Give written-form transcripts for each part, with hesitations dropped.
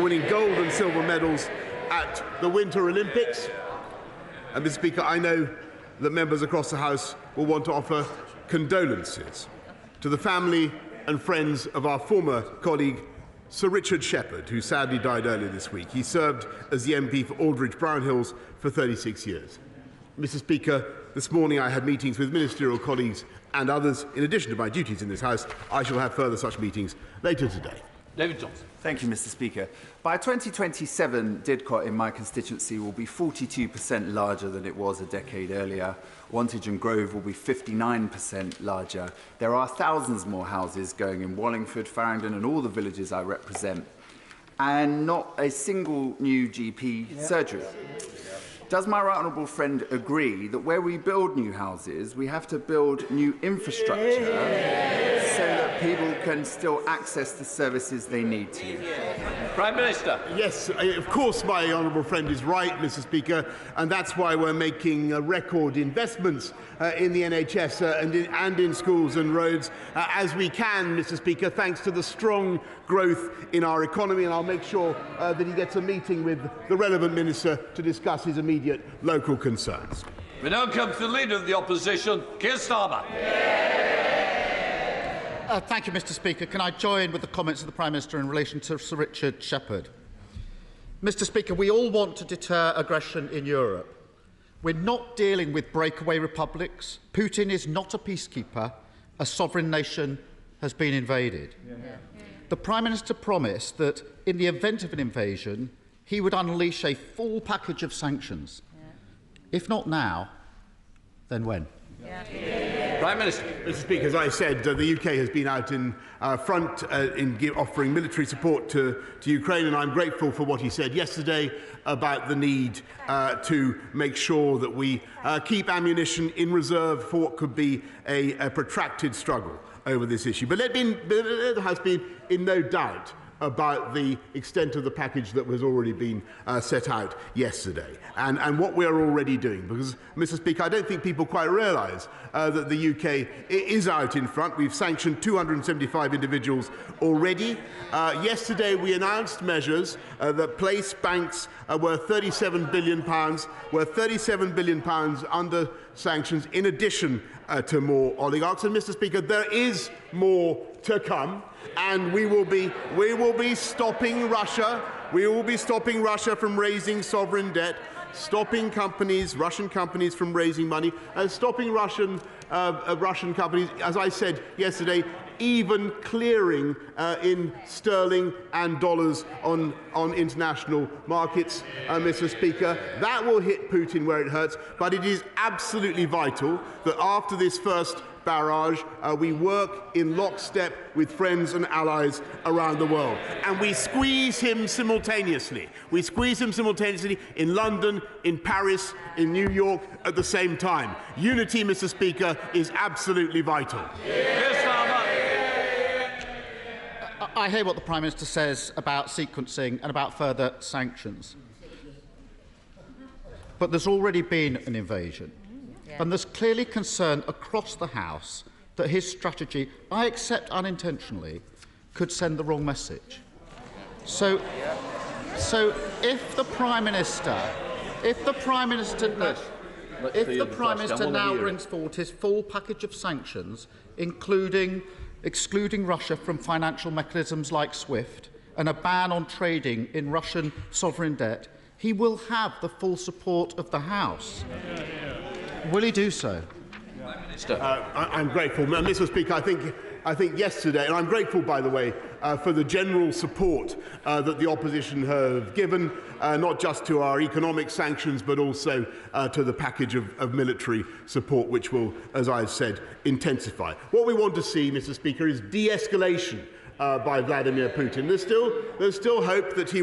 for winning gold and silver medals at the Winter Olympics. And Mr. Speaker, I know that members across the House will want to offer condolences to the family and friends of our former colleague, Sir Richard Shepherd, who sadly died earlier this week. He served as the MP for Aldridge Brownhills for 36 years. Mr. Speaker, this morning I had meetings with ministerial colleagues and others. In addition to my duties in this House, I shall have further such meetings later today. David Johnson. Thank you, Mr. Speaker. By 2027, Didcot in my constituency will be 42% larger than it was a decade earlier. Wantage and Grove will be 59% larger. There are thousands more houses going in Wallingford, Farringdon and all the villages I represent, and not a single new GP surgery. Does my right honourable friend agree that where we build new houses, we have to build new infrastructure so that people can still access the services they need to? Prime Minister. Yes, of course my honourable friend is right, Mr. Speaker, and that's why we're making record investments in the NHS and in schools and roads as we can, Mr. Speaker, thanks to the strong growth in our economy, and I'll make sure that he gets a meeting with the relevant minister to discuss his immediate local concerns. We now come to the Leader of the Opposition, Keir Starmer. Thank you, Mr. Speaker. Can I join with the comments of the Prime Minister in relation to Sir Richard Shepherd? Mr. Speaker, we all want to deter aggression in Europe. We're not dealing with breakaway republics. Putin is not a peacekeeper. A sovereign nation has been invaded. The Prime Minister promised that in the event of an invasion, he would unleash a full package of sanctions. If not now, then when? Prime Minister. Mr. Speaker, as I said, the UK has been out in front in offering military support to Ukraine, and I'm grateful for what he said yesterday about the need to make sure that we keep ammunition in reserve for what could be a protracted struggle over this issue. But let the House be in no doubt about the extent of the package that was already been set out yesterday and what we are already doing. Because, Mr. Speaker, I don't think people quite realise that the UK is out in front. We've sanctioned 275 individuals already. Yesterday we announced measures that place banks worth £37 billion, under sanctions, in addition to more oligarchs. And, Mr. Speaker, there is more to come. And we will be stopping Russia. We will be stopping Russia from raising sovereign debt, stopping Russian companies from raising money, and stopping Russian companies, as I said yesterday, even clearing in sterling and dollars on international markets, Mr. Speaker. That will hit Putin where it hurts, but it is absolutely vital that after this first barrage, we work in lockstep with friends and allies around the world. And we squeeze him simultaneously. We squeeze him simultaneously in London, in Paris, in New York at the same time. Unity, Mr. Speaker, is absolutely vital. I hear what the Prime Minister says about sequencing and about further sanctions. But there's already been an invasion. And there's clearly concern across the House that his strategy, I accept unintentionally, could send the wrong message. So if the Prime Minister now brings forward his full package of sanctions, excluding Russia from financial mechanisms like SWIFT and a ban on trading in Russian sovereign debt, he will have the full support of the House. Will he do so? I'm grateful. Mr. Speaker, I think yesterday, and I'm grateful, by the way, for the general support that the opposition have given, not just to our economic sanctions, but also to the package of military support, which will, as I've said, intensify. What we want to see, Mr. Speaker, is de-escalation by Vladimir Putin. There's still hope that he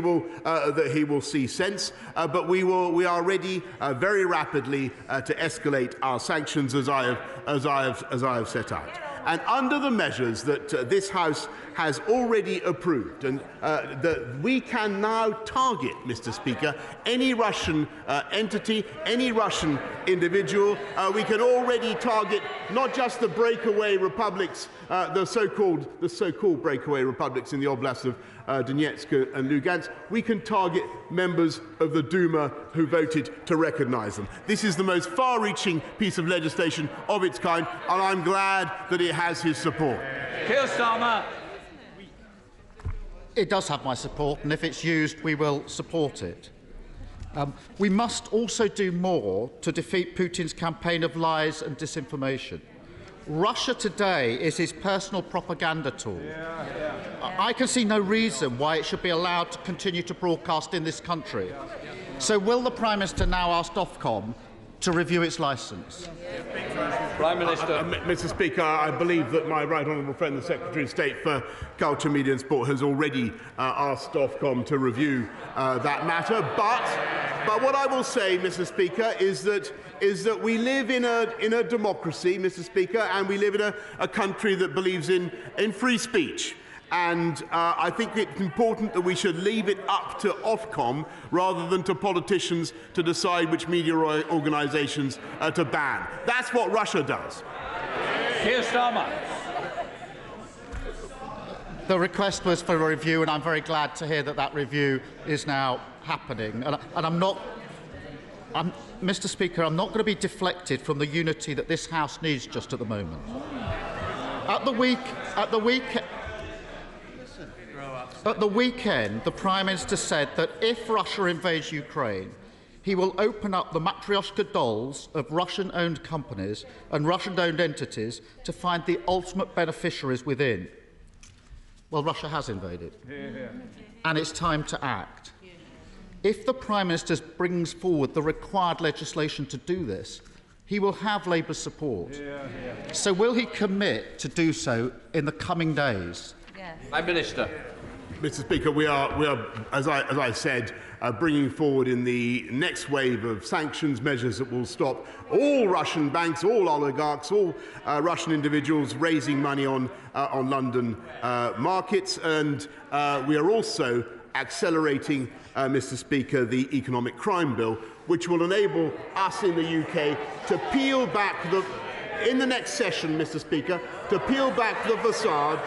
will see sense, but we are ready very rapidly to escalate our sanctions as I have set out. And under the measures that this House has already approved, and that we can now target, Mr. Speaker, any Russian entity, any Russian individual. We can already target not just the breakaway republics, the so-called breakaway republics in the Oblast Donetsk and Lugansk, we can target members of the Duma who voted to recognise them. This is the most far-reaching piece of legislation of its kind, and I'm glad that it has his support. Keir Starmer. It does have my support, and if it's used, we will support it. We must also do more to defeat Putin's campaign of lies and disinformation. Russia today is his personal propaganda tool. I can see no reason why it should be allowed to continue to broadcast in this country. So will the Prime Minister now ask Ofcom to review its licence? Prime Minister. Mr Speaker, I believe that my right honourable friend, the Secretary of State for Culture, Media and Sport, has already asked Ofcom to review that matter. But what I will say, Mr Speaker, is that we live in a democracy, Mr Speaker, and we live in a country that believes in free speech. And I think it's important that we should leave it up to Ofcom rather than to politicians to decide which media organisations to ban. That's what Russia does. Keir Starmer. The request was for a review, and I'm very glad to hear that that review is now happening. And Mr Speaker, I'm not going to be deflected from the unity that this House needs just at the moment. At the weekend, the Prime Minister said that if Russia invades Ukraine, he will open up the matryoshka dolls of Russian-owned companies and Russian-owned entities to find the ultimate beneficiaries within. Well, Russia has invaded, and it's time to act. If the Prime Minister brings forward the required legislation to do this, he will have Labour's support. So will he commit to do so in the coming days? Prime Minister. Mr Speaker, we are as I said, bringing forward in the next wave of sanctions measures that will stop all Russian banks, all oligarchs, all Russian individuals raising money on London markets. And we are also accelerating, Mr Speaker, the economic crime bill, which will enable us in the UK to peel back in the next session, Mr Speaker, to peel back the facade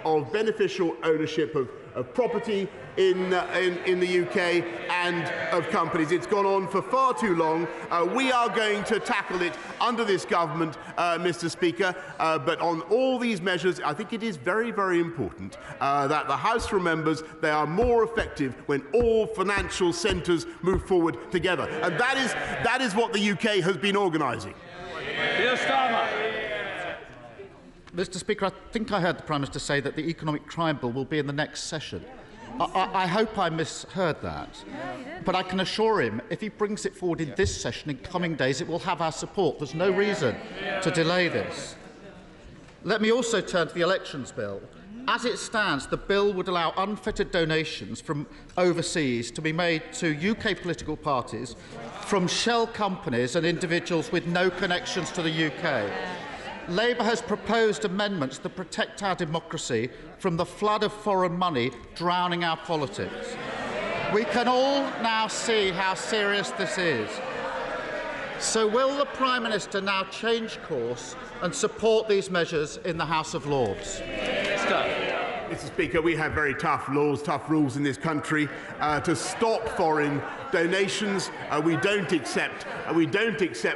of beneficial ownership of property in the UK and of companies. It's gone on for far too long. We are going to tackle it under this government, Mr Speaker, but on all these measures, I think it is very, very important that the House remembers they are more effective when all financial centres move forward together. And that is what the UK has been organising. Keir Starmer. Mr Speaker, I think I heard the Prime Minister say that the economic crime bill will be in the next session. I hope I misheard that. But I can assure him, if he brings it forward in this session in coming days, it will have our support. There's no reason to delay this. Let me also turn to the elections bill. As it stands, the bill would allow unfettered donations from overseas to be made to UK political parties from shell companies and individuals with no connections to the UK. Labour has proposed amendments that protect our democracy from the flood of foreign money drowning our politics. We can all now see how serious this is. So will the Prime Minister now change course and support these measures in the House of Lords? Mr Speaker, we have very tough laws, tough rules in this country to stop foreign donations. We don't accept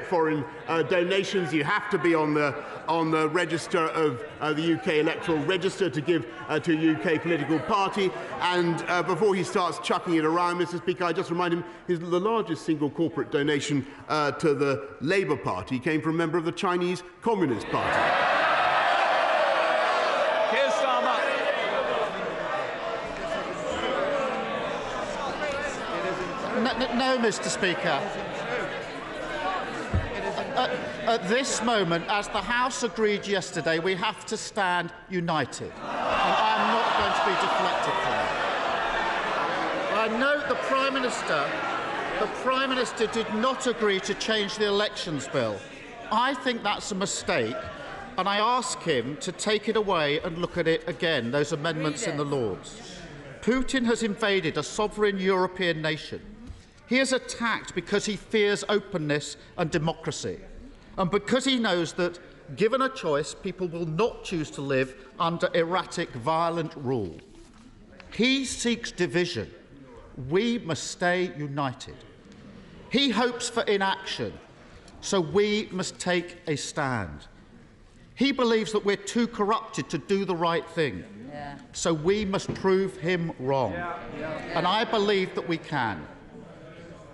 foreign donations. You have to be on the register of the UK electoral register to give to a UK political party. And before he starts chucking it around, Mr Speaker, I just remind him the largest single corporate donation to the Labour Party came from a member of the Chinese Communist Party. No, Mr Speaker. At this moment, as the House agreed yesterday, we have to stand united. And I'm not going to be deflected from it. I note the Prime Minister did not agree to change the elections bill. I think that's a mistake, and I ask him to take it away and look at it again, those amendments in the Lords. Putin has invaded a sovereign European nation. He is attacked because he fears openness and democracy, and because he knows that Given a choice, people will not choose to live under erratic, violent rule. He seeks division. We must stay united. He hopes for inaction, so we must take a stand. He believes that we're too corrupted to do the right thing, so we must prove him wrong. And I believe that we can.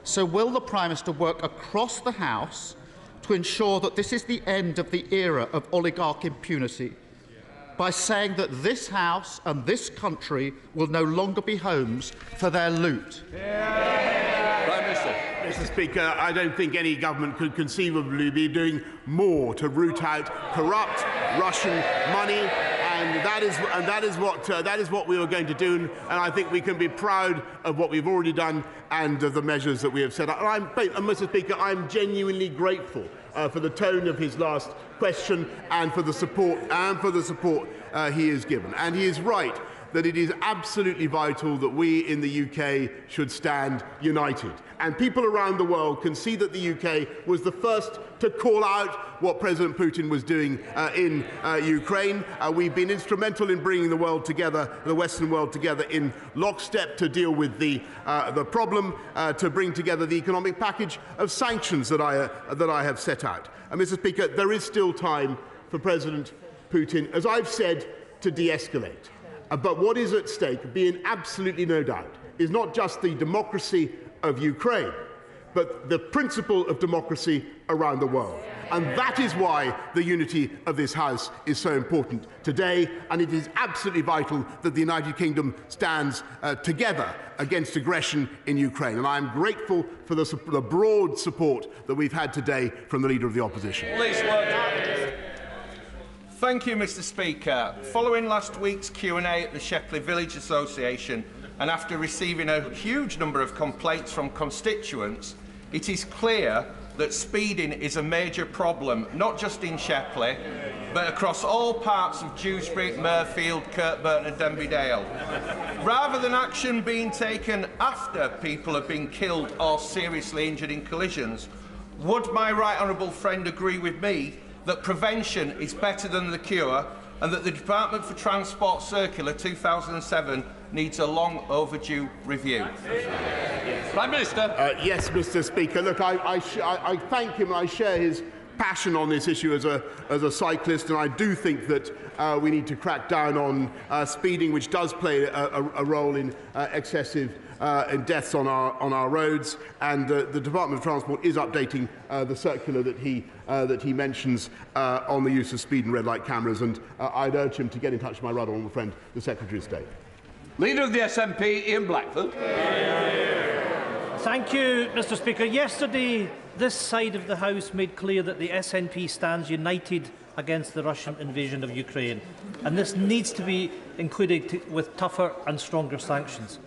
So will the Prime Minister work across the House to ensure that this is the end of the era of oligarch impunity by saying that this House and this country will no longer be homes for their loot? Prime Minister. Mr. Speaker, I don't think any government could conceivably be doing more to root out corrupt Russian money, and that is what we are going to do. And I think we can be proud of what we've already done and of the measures that we have set up. And Mr. Speaker, I'm genuinely grateful for the tone of his last question and for the support he has given. And he is right that it is absolutely vital that we in the UK should stand united. And people around the world can see that the UK was the first to call out what President Putin was doing in Ukraine. We've been instrumental in bringing the world together, the Western world together in lockstep to deal with the problem, to bring together the economic package of sanctions that I have set out. And Mr. Speaker, there is still time for President Putin, as I've said, to de-escalate. But what is at stake, being absolutely no doubt, is not just the democracy of Ukraine, but the principle of democracy around the world. And that is why the unity of this House is so important today, and it is absolutely vital that the United Kingdom stands together against aggression in Ukraine. And I am grateful for the broad support that we've had today from the Leader of the Opposition. Please, Thank you, Mr. Speaker. Following last week's Q&A at the Shepley Village Association, and after receiving a huge number of complaints from constituents, it is clear that speeding is a major problem, not just in Shepley, but across all parts of Dewsbury, Mirfield, Kirkburn and Denbydale. Rather than action being taken after people have been killed or seriously injured in collisions, would my right honourable friend agree with me that prevention is better than the cure, and that the Department for Transport Circular 2007 needs a long overdue review? Prime Minister. Yes, Mr. Speaker. Look, I thank him. I share his passion on this issue as a cyclist, and I do think that we need to crack down on speeding, which does play a role in excessive deaths on our roads. And the Department of Transport is updating the circular that he mentions on the use of speed and red light cameras. And I'd urge him to get in touch with my right honourable friend, the Secretary of State. Leader of the SNP, Ian Blackford. Thank you, Mr. Speaker. Yesterday, this side of the House made clear that the SNP stands united against the Russian invasion of Ukraine, and this needs to be included with tougher and stronger sanctions.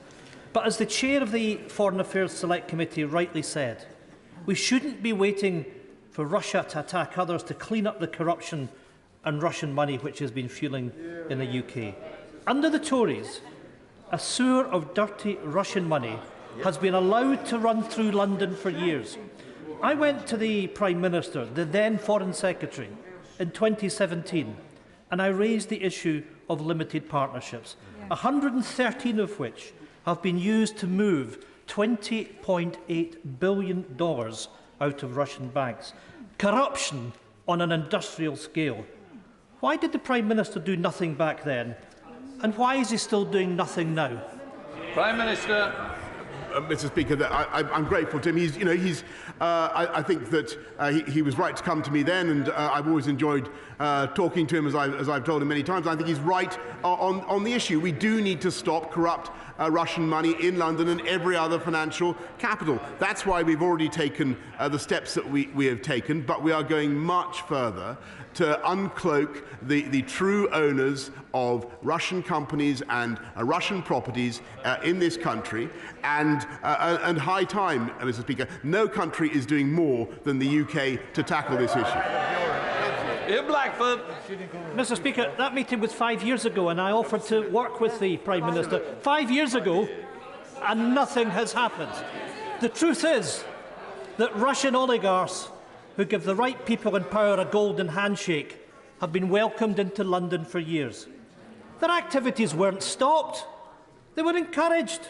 But as the chair of the Foreign Affairs Select Committee rightly said, we shouldn't be waiting for Russia to attack others to clean up the corruption and Russian money which has been fuelling in the UK. Under the Tories, a sewer of dirty Russian money has been allowed to run through London for years. I went to the Prime Minister, the then Foreign Secretary, in 2017, and I raised the issue of limited partnerships, 113 of which have been used to move $20.8 billion out of Russian banks. Corruption on an industrial scale. Why did the Prime Minister do nothing back then? And why is he still doing nothing now? Prime Minister. Mr. Speaker, I'm grateful to him. I think that he was right to come to me then, and I've always enjoyed talking to him, as I've told him many times. I think he's right on the issue. We do need to stop corrupt Russian money in London and every other financial capital. That's why we've already taken the steps that we have taken, but we are going much further to uncloak the true owners of Russian companies and Russian properties in this country, and high time, Mr. Speaker. No country is doing more than the UK to tackle this issue. Ian Blackford. Mr. Speaker, that meeting was 5 years ago, and I offered to work with the Prime Minister 5 years ago, and nothing has happened. The truth is that Russian oligarchs who give the right people in power a golden handshake have been welcomed into London for years. Their activities weren't stopped, they were encouraged.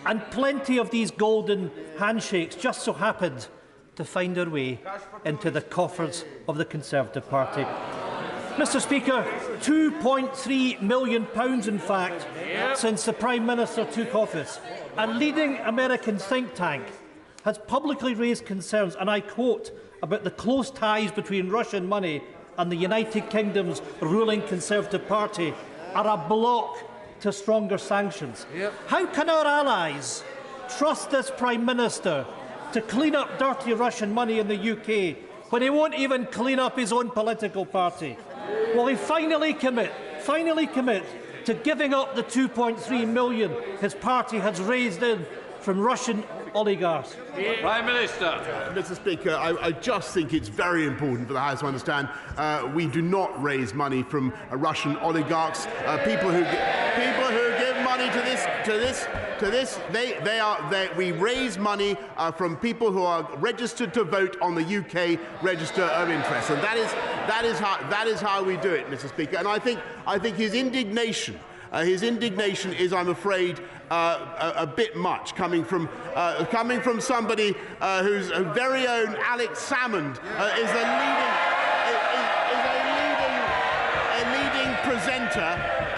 And plenty of these golden handshakes just so happened to find their way into the coffers of the Conservative Party. Mr Speaker, £2.3 million, in fact, since the Prime Minister took office. A leading American think tank has publicly raised concerns, and I quote, about the close ties between Russian money and the United Kingdom's ruling Conservative Party are a block to stronger sanctions. How can our allies trust this Prime Minister to clean up dirty Russian money in the UK when he won't even clean up his own political party? Will he finally commit to giving up the £2.3 million his party has raised in from Russian oligarchs? Prime Minister. Mr Speaker, I just think it's very important for the House to understand we do not raise money from Russian oligarchs. People who give money to this. We raise money from people who are registered to vote on the UK Register of Interest, and that is how we do it, Mr Speaker. And I think his indignation is, I'm afraid, a bit much, coming from somebody whose very own Alex Salmond is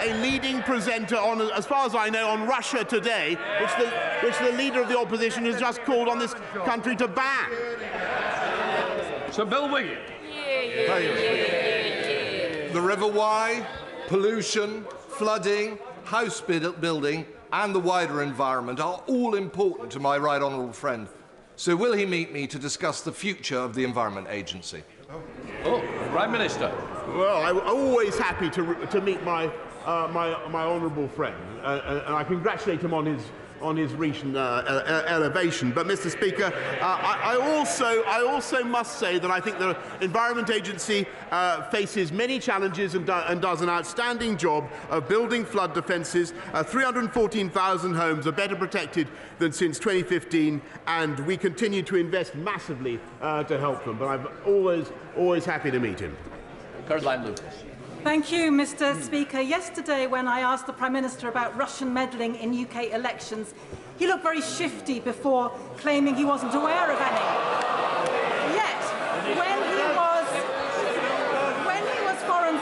a leading presenter on, as far as I know, on Russia Today, which the leader of the opposition has just called on this country to ban. Sir Bill Wiggin. The River Wye, pollution, flooding, house building and the wider environment are all important to my right honourable friend. So will he meet me to discuss the future of the Environment Agency? Prime Minister. Well, I'm always happy to meet my honourable friend, and I congratulate him on his recent elevation. But, Mr Speaker, I also must say that I think the Environment Agency faces many challenges and does an outstanding job of building flood defences. 314,000 homes are better protected than since 2015, and we continue to invest massively to help them. But I'm always happy to meet him. Caroline Lucas. Thank you, Mr Speaker. Yesterday, when I asked the Prime Minister about Russian meddling in UK elections, he looked very shifty before claiming he wasn't aware of any. Yet, when he was Foreign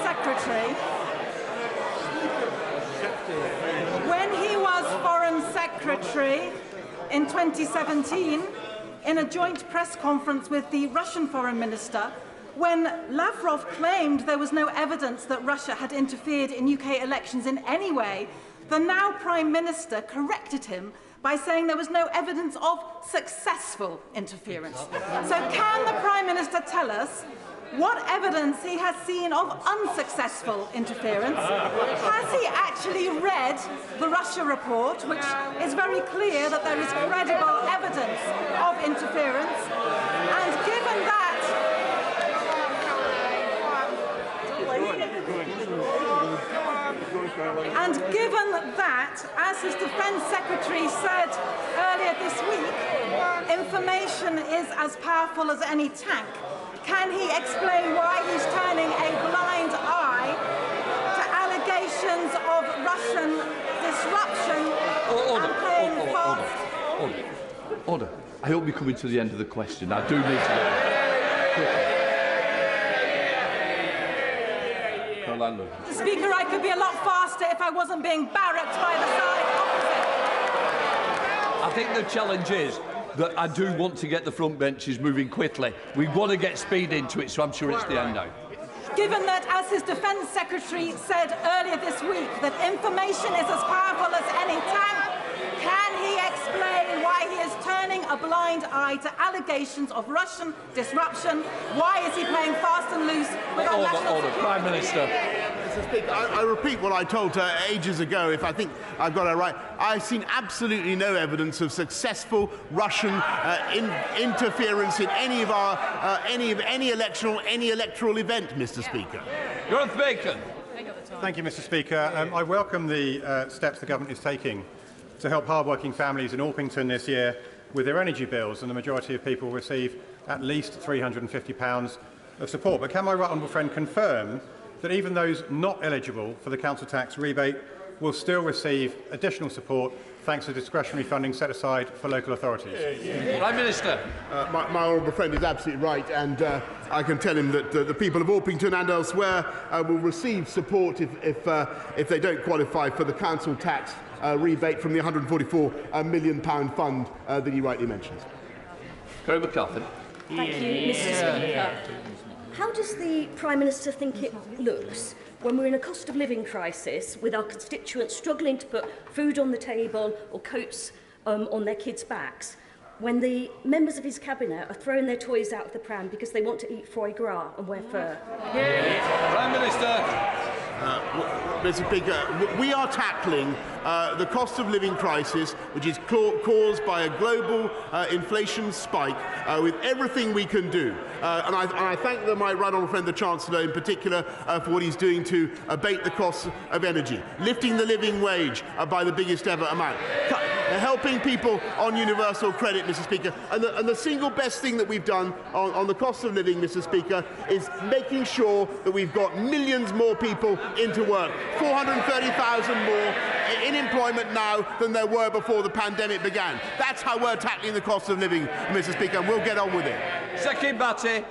Secretary in 2017, in a joint press conference with the Russian Foreign Minister, when Lavrov claimed there was no evidence that Russia had interfered in UK elections in any way, the now Prime Minister corrected him by saying there was no evidence of successful interference. So can the Prime Minister tell us what evidence he has seen of unsuccessful interference? Has he actually read the Russia report, which is very clear that there is credible evidence of interference? And given that, as his Defence Secretary said earlier this week, information is as powerful as any tank, can he explain why he's turning a blind eye to allegations of Russian disruption and playing fast? Order. I hope we're coming to the end of the question. I do need to go. Speaker, I could be a lot faster if I wasn't being barracked by the side opposite. I think the challenge is that I do want to get the front benches moving quickly. We want to get speed into it, so I'm sure it's the end now. Given that, as his Defence Secretary said earlier this week, that information is as powerful as any tank, can he explain why he is turning a blind eye to allegations of Russian disruption? Why is he playing fast and loose with our national security? Prime Minister. Mr Speaker, I repeat what I told her ages ago, if I think I've got it right. I've seen absolutely no evidence of successful Russian interference in any electoral event, Mr Speaker. Gareth Bacon. Thank you, Mr Speaker. I welcome the steps the government is taking to help hard-working families in Orpington this year with their energy bills, and the majority of people receive at least £350 of support. But can my right honourable friend confirm that even those not eligible for the council tax rebate will still receive additional support thanks to discretionary funding set aside for local authorities? Prime Minister. My honourable friend is absolutely right, and I can tell him that the people of Orpington and elsewhere will receive support if they don't qualify for the council tax rebate from the £144 million fund that he rightly mentions. Kerry McCarthy. Thank you, Mr Speaker. How does the Prime Minister think it looks when we're in a cost of living crisis with our constituents struggling to put food on the table or coats on their kids' backs, when the members of his cabinet are throwing their toys out of the pram because they want to eat foie gras and wear fur? Prime Minister. Mr Speaker, we are tackling the cost of living crisis, which is caused by a global inflation spike, with everything we can do. And I thank my right honourable friend, the Chancellor, in particular, for what he's doing to abate the costs of energy, lifting the living wage by the biggest ever amount, helping people on universal credit, Mr Speaker. And the single best thing that we've done on the cost of living, Mr Speaker, is making sure that we've got millions more people into work, 430,000 more in employment now than there were before the pandemic began. That's how we're tackling the cost of living, Mr Speaker, and we'll get on with it. Sir Keir Starmer.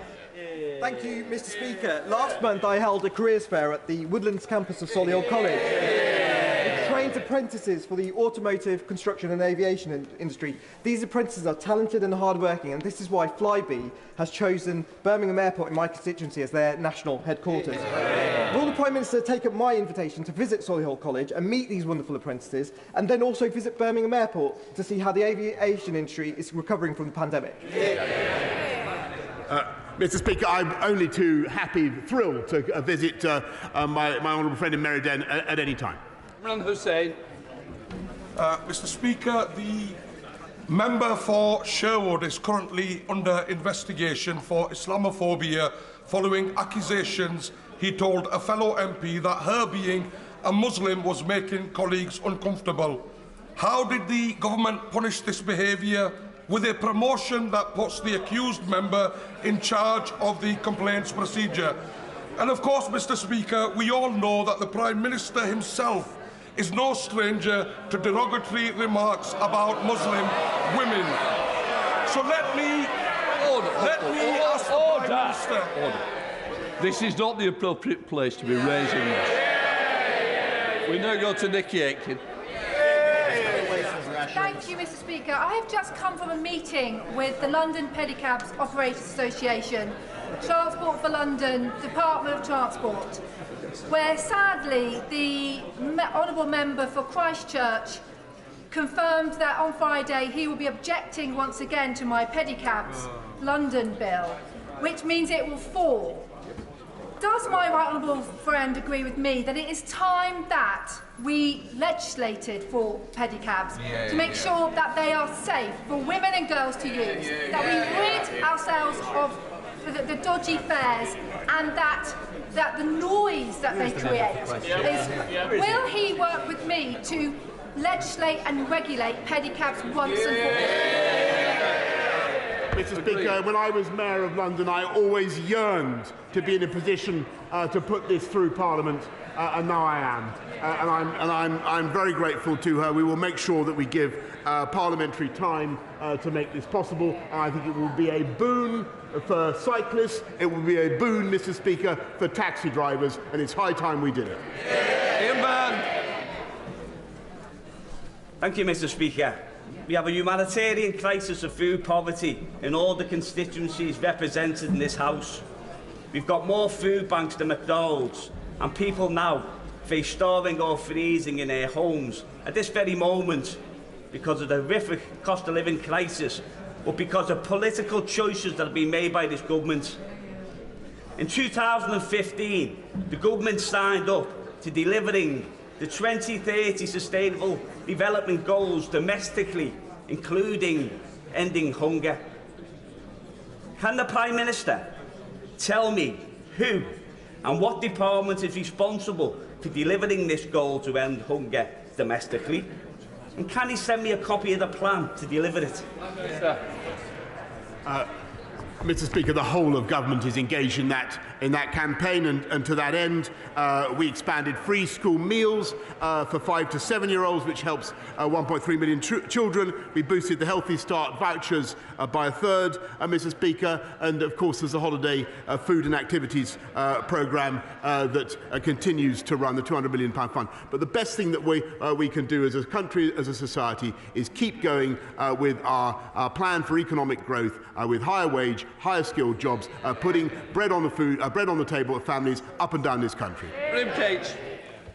Thank you, Mr Speaker. Last month I held a careers fair at the Woodlands campus of Solihull College. It trains apprentices for the automotive, construction and aviation industry. These apprentices are talented and hard-working, and this is why Flybe has chosen Birmingham Airport in my constituency as their national headquarters. Will the Prime Minister take up my invitation to visit Solihull College and meet these wonderful apprentices, and then also visit Birmingham Airport to see how the aviation industry is recovering from the pandemic? Mr Speaker, I'm only too happy, thrilled to visit my honourable friend in Meriden at any time. Imran Hussain. Mr Speaker, the member for Sherwood is currently under investigation for Islamophobia following accusations he told a fellow MP that her being a Muslim was making colleagues uncomfortable. How did the government punish this behaviour? With a promotion that puts the accused member in charge of the complaints procedure. And of course, Mr Speaker, we all know that the Prime Minister himself is no stranger to derogatory remarks about Muslim women. So let me ask the Prime Minister. Order. This is not the appropriate place to be raising this. We now go to Nicky Aitken. Thank you, Mr Speaker. I have just come from a meeting with the London Pedicabs Operators Association, Transport for London, Department of Transport, where sadly the honourable member for Christchurch confirmed that on Friday he will be objecting once again to my Pedicabs London bill, which means it will fall. Does my right honourable friend agree with me that it is time that we legislated for pedicabs to make sure that they are safe for women and girls to use, that we rid ourselves of the dodgy fares and that the noise that they create is... Will he work with me to legislate and regulate pedicabs once and for all? Mr Speaker, when I was Mayor of London, I always yearned to be in a position to put this through Parliament, and now I am. I'm very grateful to her. We will make sure that we give parliamentary time to make this possible, and I think it will be a boon for cyclists, it will be a boon, Mr Speaker, for taxi drivers, and it's high time we did it. Thank you, Mr Speaker. We have a humanitarian crisis of food poverty in all the constituencies represented in this House. We've got more food banks than McDonald's, and people now face starving or freezing in their homes at this very moment because of the horrific cost of living crisis, but because of political choices that have been made by this government. In 2015, the government signed up to delivering the 2030 Sustainable Development Goals domestically, including ending hunger. Can the Prime Minister tell me who and what department is responsible for delivering this goal to end hunger domestically? And can he send me a copy of the plan to deliver it? Mr. Speaker, the whole of government is engaged in that campaign, and to that end, we expanded free school meals for 5 to 7-year-olds, which helps 1.3 million children. We boosted the Healthy Start vouchers by a third, Mr. Speaker, and of course there's a holiday food and activities programme that continues to run, the £200 million fund. But the best thing that we can do as a country, as a society, is keep going with our plan for economic growth, with higher wage, higher skilled jobs, putting bread on the table of families up and down this country.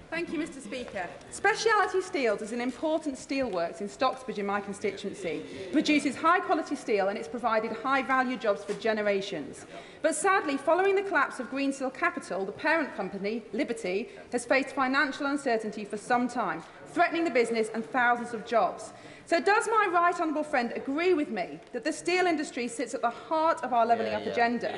Thank you, Mr. Speaker. Speciality Steels is an important steelworks in Stocksbridge in my constituency. It produces high-quality steel and it's provided high-value jobs for generations. But sadly, following the collapse of Greensill Capital, the parent company, Liberty, has faced financial uncertainty for some time, threatening the business and thousands of jobs. So does my right honourable friend agree with me that the steel industry sits at the heart of our levelling up agenda?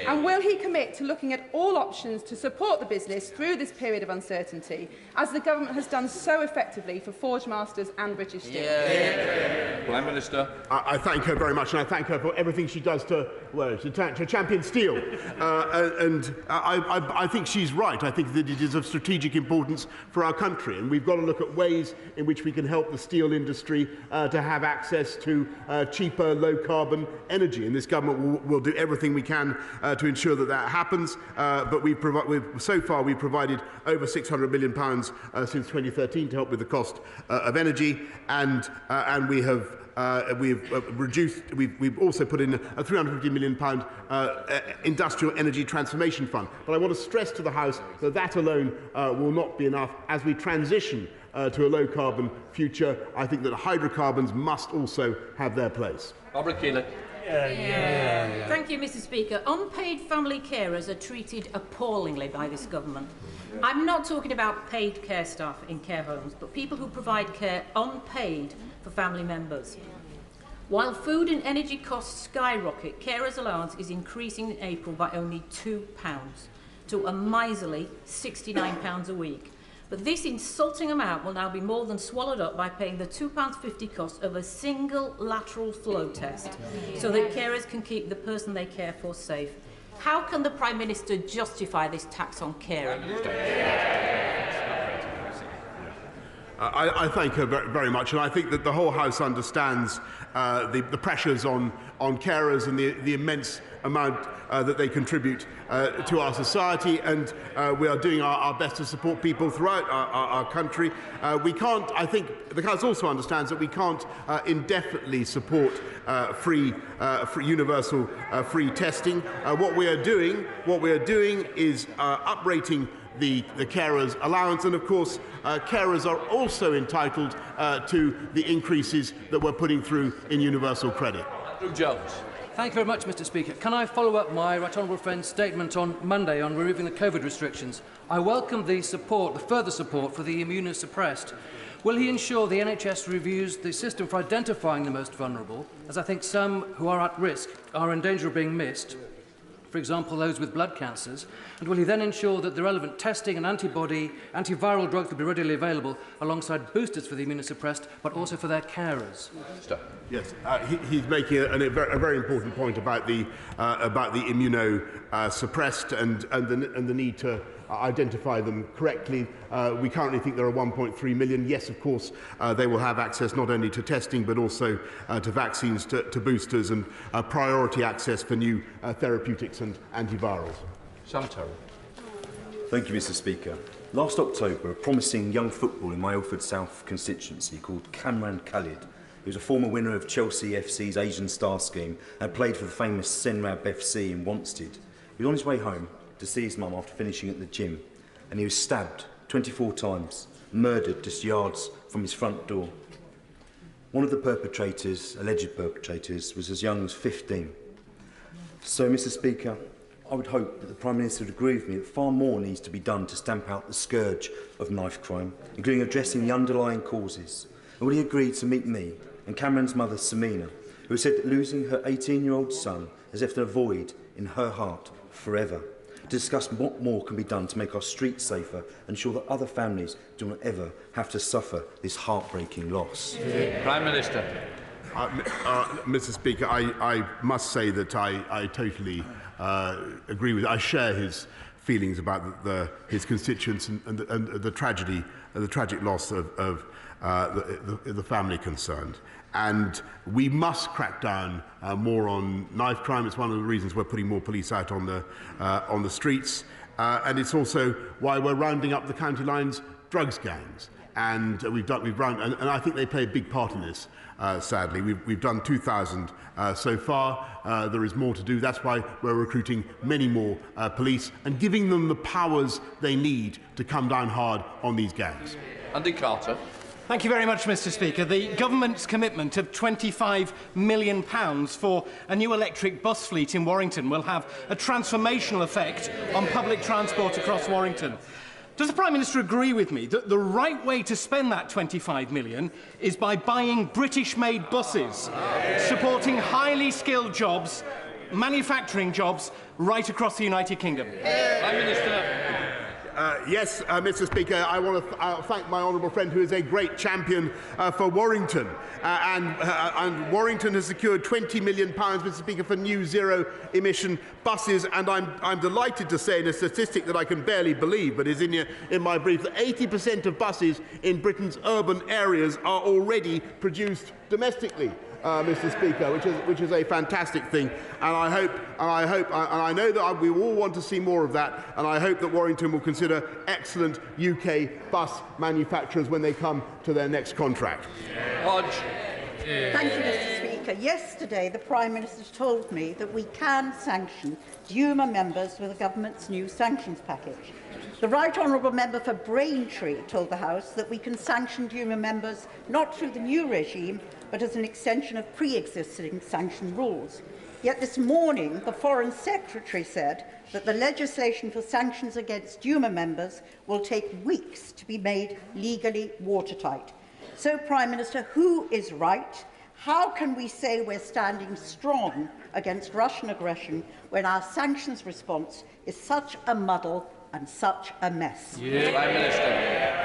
And will he commit to looking at all options to support the business through this period of uncertainty, as the government has done so effectively for Forgemasters and British Steel? Prime Minister. I thank her very much, and I thank her for everything she does to champion steel. And I think she's right. I think that it is of strategic importance for our country, and we've got to look at ways in which we can help the steel industry to have access to cheaper, low-carbon energy. And this government will do everything we can to ensure that that happens. But so far we've provided over £600 million since 2013 to help with the cost of energy, and we've also put in a £350 million industrial energy transformation fund. But I want to stress to the House that that alone will not be enough as we transition to a low-carbon future. I think that hydrocarbons must also have their place. Barbara Keeler. Thank you, Mr. Speaker. Unpaid family carers are treated appallingly by this government. I'm not talking about paid care staff in care homes, but people who provide care unpaid for family members. While food and energy costs skyrocket, carers' allowance is increasing in April by only £2 to a miserly £69 a week. But this insulting amount will now be more than swallowed up by paying the £2.50 cost of a single lateral flow test so that carers can keep the person they care for safe. How can the Prime Minister justify this tax on caring? I thank her very much, and I think that the whole House understands the pressures on carers and the immense amount that they contribute to our society, and we are doing our best to support people throughout our country. We can't, I think the House also understands that we can't indefinitely support free universal free testing. What we are doing is uprating the carers' allowance, and of course carers are also entitled to the increases that we're putting through in universal credit. Andrew Jones. Thank you very much, Mr. Speaker. Can I follow up my right honourable friend's statement on Monday on removing the COVID restrictions? I welcome the further support for the immunosuppressed. Will he ensure the NHS reviews the system for identifying the most vulnerable, as I think some who are at risk are in danger of being missed, for example those with blood cancers, and will he then ensure that the relevant testing and antiviral drugs will be readily available alongside boosters for the immunosuppressed, but also for their carers? Yes, he's making a very important point about the immunosuppressed and the need to identify them correctly. We currently think there are 1.3 million. Yes, of course, they will have access not only to testing but also to vaccines, to boosters, and priority access for new therapeutics and antivirals. Sam Terry. Thank you, Mr. Speaker. Last October, a promising young footballer in my Ilford South constituency called Kamran Khalid, he was a former winner of Chelsea FC's Asian Star Scheme and played for the famous Senrab FC in Wanstead. He was on his way home to see his mum after finishing at the gym, and he was stabbed 24 times, murdered just yards from his front door. One of the perpetrators, alleged perpetrators, was as young as 15. So, Mr. Speaker, I would hope that the Prime Minister would agree with me that far more needs to be done to stamp out the scourge of knife crime, including addressing the underlying causes. And will he agree to meet me and Cameron's mother, Samina, who said that losing her 18-year-old son has left a void in her heart forever? discuss what more can be done to make our streets safer and ensure that other families do not ever have to suffer this heartbreaking loss. Prime Minister. Mr. Speaker, I must say that I totally agree with. I share his feelings about his constituents and the tragic loss of the family concerned. And we must crack down more on knife crime. It's one of the reasons we're putting more police out on the streets, and it's also why we're rounding up the county lines drugs gangs. And and I think they play a big part in this. Sadly, we've done 2,000 so far. There is more to do. That's why we're recruiting many more police and giving them the powers they need to come down hard on these gangs. Andy Carter. Thank you very much, Mr. Speaker. The government's commitment of £25 million for a new electric bus fleet in Warrington will have a transformational effect on public transport across Warrington. Does the Prime Minister agree with me that the right way to spend that £25 million is by buying British-made buses, supporting highly skilled jobs, manufacturing jobs, right across the United Kingdom? Prime Minister. Yes, Mr. Speaker, I want to thank my honourable friend who is a great champion for Warrington. And Warrington has secured £20 million, Mr. Speaker, for new zero-emission buses. And I'm delighted to say, in a statistic that I can barely believe, but is in my brief, that 80% of buses in Britain's urban areas are already produced domestically. Mr. Speaker, which is a fantastic thing, and I know that we all want to see more of that, and I hope that Warrington will consider excellent UK bus manufacturers when they come to their next contract. Hodge. Thank you, Mr. Speaker. Yesterday, the Prime Minister told me that we can sanction Duma members with the government's new sanctions package. The Right Honourable Member for Braintree told the House that we can sanction Duma members not through the new regime, but as an extension of pre-existing sanction rules. Yet this morning, the Foreign Secretary said that the legislation for sanctions against Duma members will take weeks to be made legally watertight. So, Prime Minister, who is right? How can we say we're standing strong against Russian aggression when our sanctions response is such a muddle and such a mess? Prime Minister.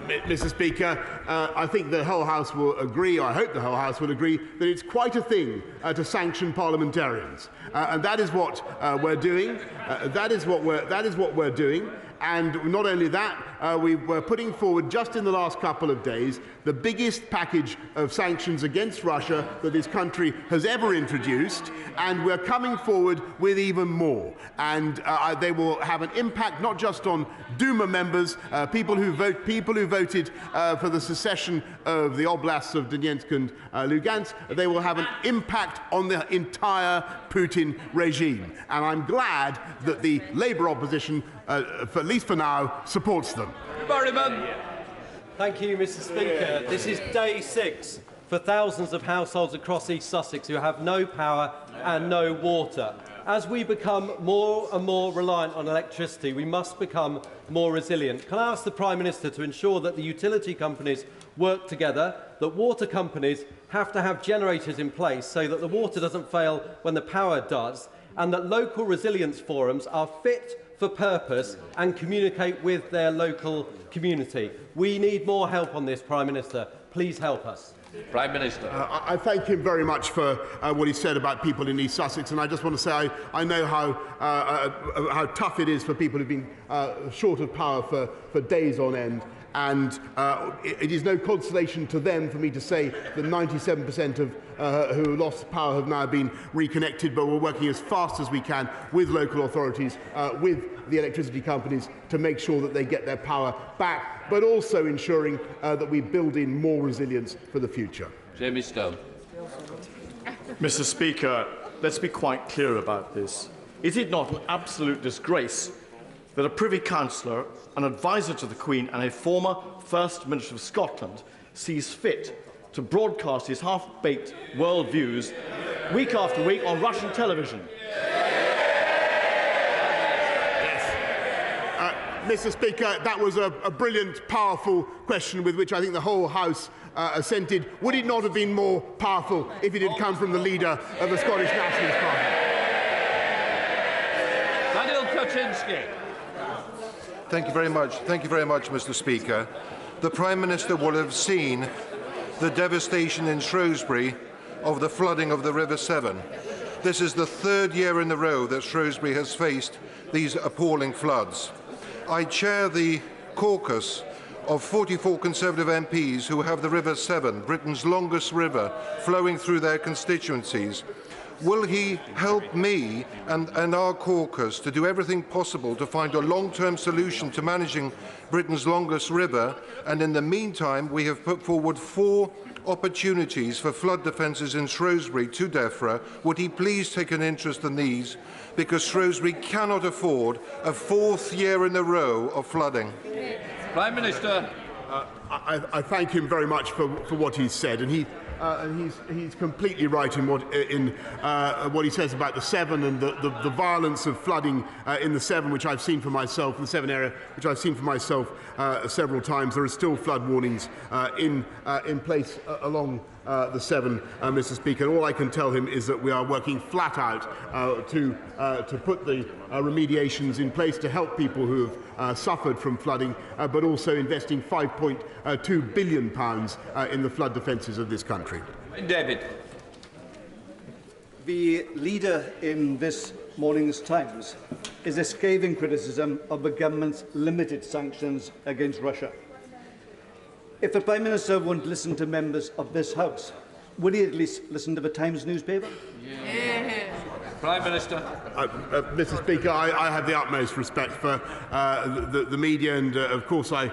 Mr. Speaker, I think the whole House will agree, I hope the whole House will agree, that it's quite a thing to sanction parliamentarians. And that is what we're doing. That is what we're doing. And not only that, we were putting forward, just in the last couple of days, the biggest package of sanctions against Russia that this country has ever introduced, and we're coming forward with even more. And they will have an impact not just on Duma members, people who voted for the secession of the oblasts of Donetsk and Lugansk. They will have an impact on the entire Putin regime. And I'm glad that the Labour opposition, at least for now, supports them. Thank you, Mr. Speaker. This is day 6 for thousands of households across East Sussex who have no power and no water. As we become more and more reliant on electricity, we must become more resilient. Can I ask the Prime Minister to ensure that the utility companies work together, that water companies have to have generators in place so that the water doesn't fail when the power does, and that local resilience forums are fit for purpose and communicate with their local community? We need more help on this, Prime Minister. Please help us. Prime Minister. I thank him very much for what he said about people in East Sussex, and I just want to say I know how tough it is for people who've been short of power for days on end. And it is no consolation to them for me to say that 97% of who lost power have now been reconnected, but we're working as fast as we can with local authorities, with the electricity companies, to make sure that they get their power back, but also ensuring that we build in more resilience for the future. Jamie Stone. Mr. Speaker, let's be quite clear about this. Is it not an absolute disgrace that a Privy Councillor, an advisor to the Queen and a former First Minister of Scotland sees fit to broadcast his half-baked world views week after week on Russian television? Mr. Speaker, that was a brilliant, powerful question with which I think the whole House assented. Would it not have been more powerful if it had come from the leader of the Scottish Nationalist Party? Latinsky. Thank you very much. Thank you very much, Mr. Speaker. The Prime Minister will have seen the devastation in Shrewsbury of the flooding of the River Severn. This is the third year in a row that Shrewsbury has faced these appalling floods. I chair the caucus of 44 Conservative MPs who have the River Severn, Britain's longest river, flowing through their constituencies. Will he help me and our caucus to do everything possible to find a long-term solution to managing Britain's longest river? And in the meantime, we have put forward 4 opportunities for flood defences in Shrewsbury to DEFRA. Would he please take an interest in these? Because Shrewsbury cannot afford a 4th year in a row of flooding. Prime Minister. I thank him very much for what he's said, and he's completely right in what he says about the Severn and the violence of flooding in the Severn, which I've seen for myself, the Severn area, which I've seen for myself several times. There are still flood warnings in place along the Severn, Mr. Speaker. And all I can tell him is that we are working flat out to put the remediations in place to help people who have suffered from flooding, but also investing £5.2 billion in the flood defences of this country. David. The leader in this morning's Times is a scathing criticism of the government's limited sanctions against Russia. If the Prime Minister won't listen to members of this House, would he at least listen to the Times newspaper? Yeah. Prime Minister. Mr. Speaker, I have the utmost respect for the media, and of course I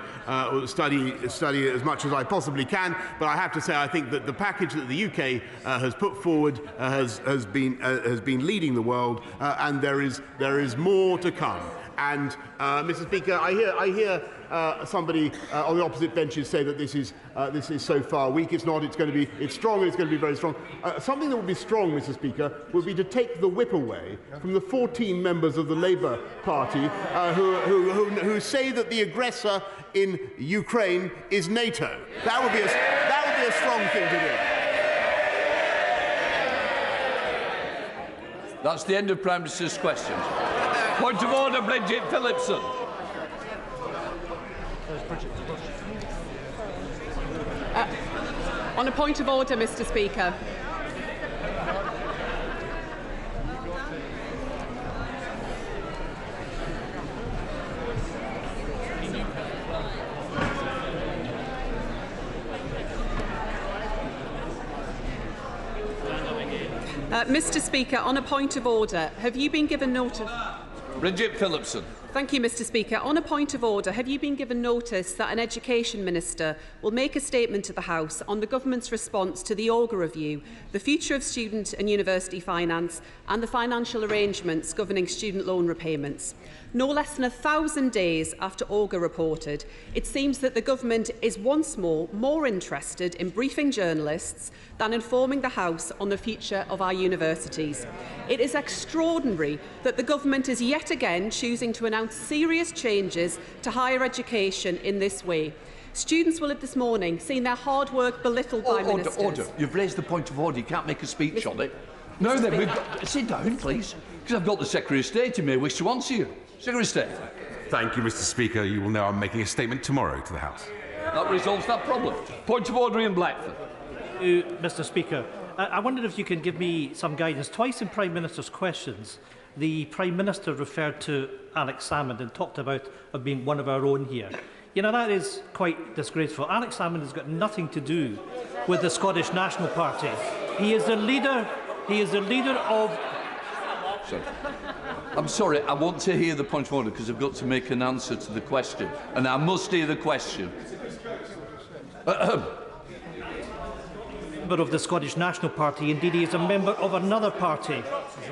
study as much as I possibly can. But I have to say, I think that the package that the UK has put forward has been leading the world, and there is more to come. And Mr. Speaker, I hear somebody on the opposite benches say that this is so far weak. It's not. It's strong, and it's going to be very strong. Something that would be strong, Mr. Speaker, would be to take the whip away from the 14 members of the Labour Party who say that the aggressor in Ukraine is NATO. That would be a strong thing to do. That's the end of Prime Minister's questions. Point of order, Bridget Phillipson. On a point of order, Mr. Speaker. Mr. Speaker, on a point of order, have you been given notice? Bridget Phillipson. Thank you, Mr. Speaker. On a point of order, have you been given notice that an Education Minister will make a statement to the House on the Government's response to the Auger Review, the future of student and university finance and the financial arrangements governing student loan repayments? No less than 1,000 days after Auger reported, it seems that the Government is once more interested in briefing journalists than informing the House on the future of our universities. It is extraordinary that the Government is yet again choosing to announce serious changes to higher education in this way. Students will have this morning seen their hard work belittled by ministers. Order. You've raised the point of order. You can't make a speech on it. No, then we've got... Sit down, please, because I've got the Secretary of State who may wish to answer you. Secretary of State. Thank you, Mr. Speaker. You will know I'm making a statement tomorrow to the House. That resolves that problem. Point of order in Blackford. Mr. Speaker, I wondered if you can give me some guidance. Twice in Prime Minister's questions, the Prime Minister referred to Alex Salmond and talked about being one of our own here. You know, that is quite disgraceful. Alex Salmond has got nothing to do with the Scottish National Party. He is the leader of... Sorry. I'm sorry, I want to hear the point of order because I've got to make an answer to the question. And I must hear the question. Member of the Scottish National Party, indeed he is a member of another party.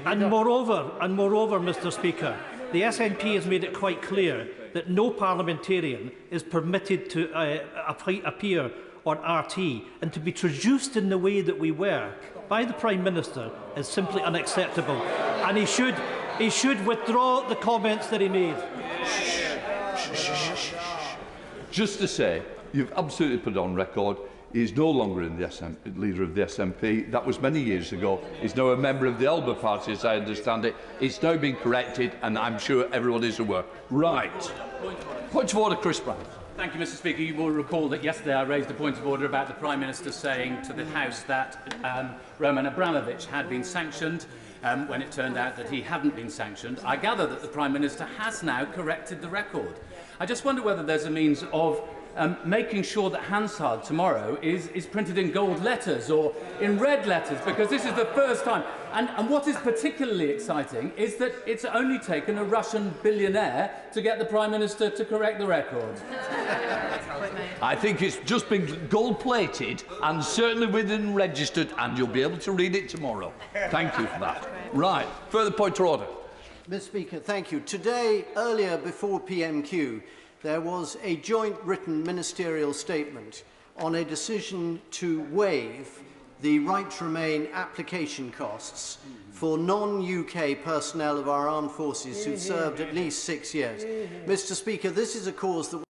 And moreover, Mr. Speaker, the SNP has made it quite clear that no parliamentarian is permitted to appear on RT, and to be traduced in the way that we were by the Prime Minister is simply unacceptable. And he should withdraw the comments that he made. Just to say, you've absolutely put on record, He is no longer in the leader of the SNP. That was many years ago. He's now a member of the Labour Party, as I understand it. It's now been corrected, and I'm sure everyone is aware. Right. Point of order, Chris Brown. Thank you, Mr Speaker. You will recall that yesterday I raised a point of order about the Prime Minister saying to the House that Roman Abramovich had been sanctioned when it turned out that he hadn't been sanctioned. I gather that the Prime Minister has now corrected the record. I just wonder whether there's a means of making sure that Hansard tomorrow is printed in gold letters or in red letters, because this is the first time. And what is particularly exciting is that it's only taken a Russian billionaire to get the Prime Minister to correct the record. I think it's just been gold-plated and certainly within registered, and you'll be able to read it tomorrow. Thank you for that. Right. Further point of order. Mr Speaker, thank you. Today, earlier before PMQ, there was a joint written ministerial statement on a decision to waive the right to remain application costs for non-UK personnel of our armed forces who've served at least 6 years. Mr Speaker, this is a cause that